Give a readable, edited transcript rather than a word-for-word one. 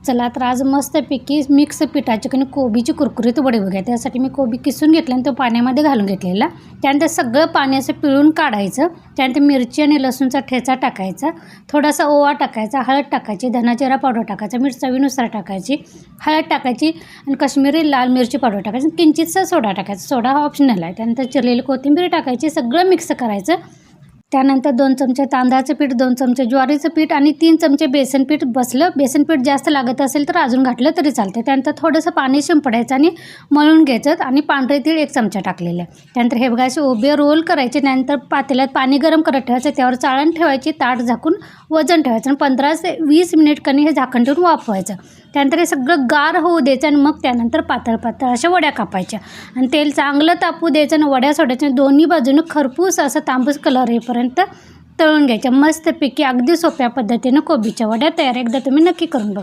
चला तर आज मस्तपैकी मिक्स पिठाची आणि कोबीची कुरकुरीत वडी बघूया. त्यासाठी मी कोबी किसून घेतला आणि तो पाण्यामध्ये घालून घेतलेला. त्यानंतर सगळं पाणी असं पिळून काढायचं. त्यानंतर मिरची आणि लसूणचा ठेचा टाकायचा, थोडासा ओवा टाकायचा, हळद टाकायची, धना जिरा पावडर टाकायचा, मीठ चवीनुसार टाकायची, हळद टाकायची आणि काश्मीरी लाल मिरची पावडर टाकायची, किंचितसा सोडा टाकायचा. सोडा हा ऑप्शनल आहे. त्यानंतर चिरलेली कोथिंबीर टाकायची, सगळं मिक्स करायचं. त्यानंतर 2 चमचे तांदळाचं पीठ, 2 चमचे ज्वारीचं पीठ आणि 3 चमचे बेसन पीठ बसलं. बेसन पीठ जास्त लागत असेल तर अजून घातलं तरी चालते. त्यानंतर थोडंसं पाणी शिंपडायचं आणि मळून घ्यायचं आणि पांढरे तीळ 1 चमचा टाकलेलं. त्यानंतर हे बघा असे उभे रोल करायचे. त्यानंतर पातेल्यात पाणी गरम करत ठेवायचं, त्यावर चाळण ठेवायची, ताट झाकून वजन ठेवायचं आणि 15 ते 20 मिनिट कणी हे झाकण ठेवून वाफवायचं. त्यानंतर हे सगळं गार होऊ द्यायचं आणि मग त्यानंतर पातळ पातळ अशा वड्या कापायच्या आणि तेल चांगलं तापू द्यायचं आणि वड्या सोडायच्या. दोन्ही बाजूनं खरपूस असं तांबूस कलर येईपर्यंत तळून घ्यायच्या. मस्तपैकी अगदी सोप्या पद्धतीनं कोबीच्या वड्या तयार. एकदा तुम्ही नक्की करून बघा.